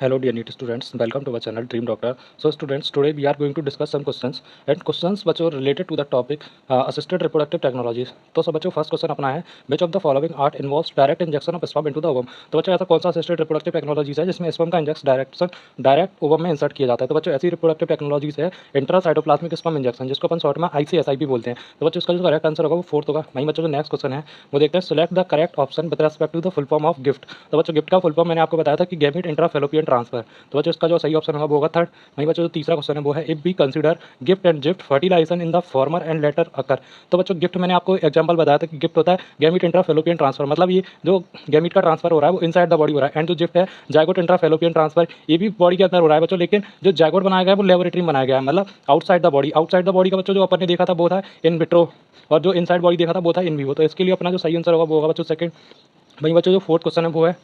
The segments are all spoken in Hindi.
Hello dear NEET students, welcome to our channel Dream Doctor. So students, today we are going to discuss some questions and questions बच्चों related to the topic assisted reproductive technologies. तो सब बच्चों फर्स्ट क्वेश्चन अपना है which of the following art involves direct injection of sperm into the ovum. तो बच्चों ऐसा कौन सा assisted reproductive technologies है जिसमें sperm का इंजेक्शन डायरेक्ट ओवम में इंसर्ट किया जाता है. तो बच्चों ऐसी reproductive technologies है इंट्रासाइटोप्लाज्मिक स्पर्म इंजेक्शन जिसको अपन शॉर्ट में ICSI बोलते हैं. तो बच्चों इसका जो करेक्ट आंसर होगा वो फोर्थ होगा. वहीं बच्चों जो नेक्स्ट क्वेश्चन है वो देखते हैं select the correct option with respect to the full form of gift. तो बच्चों गिफ्ट का फुल फॉर्म मैंने आपको बताया था कि गैमीट इंट्राफेलोपियन ट्रांसफर. तो बच्चों इसका जो सही ऑप्शन होगा वो होगा थर्ड. वहीं बच्चों जो तीसरा क्वेश्चन है वो है if we consider gift and gift fertilization in the former and latter occur. तो बच्चों गिफ्ट मैंने आपको एग्जांपल बताया था कि गिफ्ट होता है गैमीट इंट्राफेलोपियन ट्रांसफर, मतलब ये जो गैमीट का ट्रांसफर हो रहा है वो इनसाइड द बॉडी हो रहा है. एंड जो गिफ्ट है जाइगोट इंट्राफेलोपियन ट्रांसफर, ये भी बॉडी के अंदर हो रहा है बच्चों, लेकिन जो जाइगोट बनाया गया है वो लेबोरेटरी में बनाया गया है, मतलब outside the body. Outside the body का बच्चों जो अपन ने देखा था वो था इन विट्रो, और जो इनसाइड बॉडी देखा था वो था इन विवो. तो इसके लिए अपना जो सही आंसर होगा वो होगा बच्चों सेकंड. वहीं बच्चों जो फोर्थ क्वेश्चन है वो है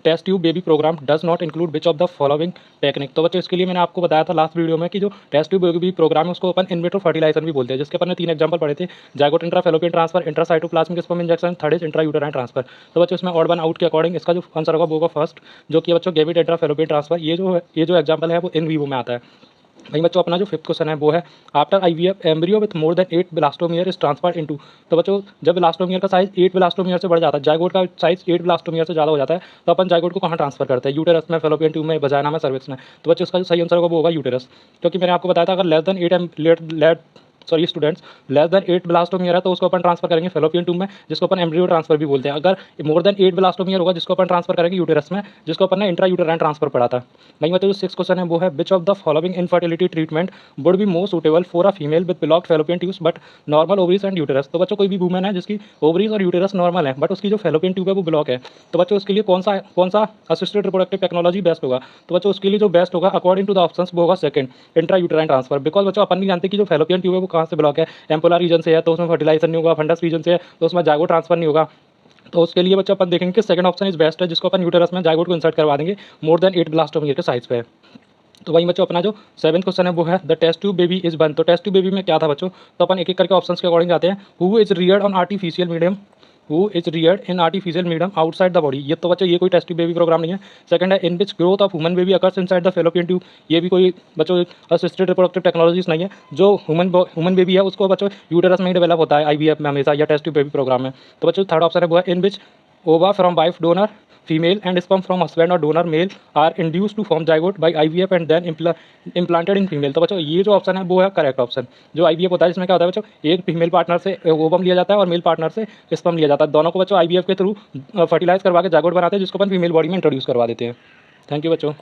test tube baby program does not include which of the following technique. तो बच्चों इसके लिए मैंने आपको बताया था लास्ट वीडियो में कि जो टेस्ट ट्यूब बेबी प्रोग्राम है उसको अपन इन विट्रो फर्टिलाइजेशन भी बोलते हैं, जिसके अपन ने 3 एग्जांपल पढ़े थे. Zygote intrafallopian transfer, intracytoplasmic sperm injection, third is intrauterine transfer. तो बच्चों इसमें ऑड वन आउट के अकॉर्डिंग इसका जो आंसर होगा वो होगा फर्स्ट, जो कि बच्चों गैमीट इंट्राफेलोपियन ट्रांसफर. ये जो एग्जाम्पल है वो इन वीवो में आता है. वहीं बच्चों अपना जो फिफ्थ क्वेश्चन है वो है after IVF embryo with more than 8 blastomere is transferred into. तो बच्चों जब ब्लास्टोमियर का साइज 8 ब्लास्टोमियर से बढ़ जाता है, जाइगोट का साइज 8 ब्लास्टोमियर से ज़्यादा हो जाता है, तो अपन जाइगोट को कहाँ ट्रांसफर करते हैं? यूटेरस में, फेलोपियन ट्यूब में, वजाइना में, सर्विक्स में. तो बच्चों इसका जो सही आंसर होगा वो होगा यूटेरस, क्योंकि मैंने आपको बताया था अगर लेस देन 8 ब्लास्टोमियर है तो उसको अपन ट्रांसफर करेंगे फेलोपियन ट्यूब में, जिसको अपन एम्ब्रियो ट्रांसफर भी बोलते हैं. अगर मोर देन 8 ब्लास्टोमियर होगा जिसको अपन ट्रांसफर करेंगे यूटेरस में, जिसको अपन ने इंट्रायूटेराइन ट्रांसफर पढ़ा था. वहीं मतलब जो सिक्स क्वेश्चन है वो है विच of the following infertility treatment would be more suitable for a female with blocked fallopian tubes but normal ovaries and uterus. तो बच्चों कोई भी वुमेन है जिसकी ओवरीज और यूटेरस नॉर्मल है बट उसकी जो फेलोपियन ट्यूब है वो ब्लॉक है, तो बच्चों उसके लिए कौन सा असिस्टेड रिप्रोडक्टिव टेक्नोलॉजी बेस्ट होगा? तो बच्चों उसके लिए जो बेस्ट होगा अकॉर्डिंग टू द ऑप्शंस वो होगा सेकंड, इंट्रायूटेराइन ट्रांसफर. बिकॉज बच्चों अपन नहीं जानते कि जो फेलोपियन ट्यूब है वो कहाँ से ब्लॉक है. एम्पोलर रीजन से है तो उसमें फर्टिलाइजेशन नहीं होगा, फंडस रीजन से है तो उसमें जाइगोट ट्रांसफर नहीं होगा. तो उसके लिए बच्चों अपन देखेंगे कि सेकंड ऑप्शन इज बेस्ट है, जिसको अपन यूटेरस में जाइगोट को इंसर्ट करवा देंगे मोर देन 8 ब्लास्टोमियर के साइज पे. तो वहीं बच्चों अपना जो सेवंथ क्वेश्चन है वो है the test tube baby is born. तो टेस्ट ट्यूब बेबी में क्या था बच्चों? तो अपन एक एक करके ऑप्शंस के अकॉर्डिंग जाते हैं. Who is Rudyard on artificial medium, who is Rudyard in artificial medium outside the body. ये तो बच्चों ये कोई टेस्ट ट्यूब बेबी प्रोग्राम नहीं है. सेकंड है in which growth of human baby occurs inside the fallopian tube. ये भी कोई बच्चों असिस्टेड रिप्रोडक्टिव टेक्नोलॉजीज नहीं है. जो ह्यूमन बेबी है उसको बच्चों यूटेरस में ही डेवलप होता है IVF में हमेशा, या टेस्ट ट्यूब बेबी प्रोग्राम में. तो बच्चों थर्ड ऑप्शन है वो है in which ova from wife donor female and sperm from husband और donor male are induce to form zygote by IVF and then implanted in female. तो बच्चों ये जो ऑप्शन है वो है करेक्ट ऑप्शन. जो IVF होता है जिसमें क्या होता है बच्चों, एक फीमेल पार्टनर से ओवम लिया जाता है और मेल पार्टनर से स्पर्म लिया जाता है. दोनों को बच्चों IVF के थ्रू फर्टिलाइज करवा के जाइगोट बनाते हैं, जिसको अपन फीमेल बॉडी में इंट्रोड्यूस करवा देते हैं. थैंक यू बच्चों.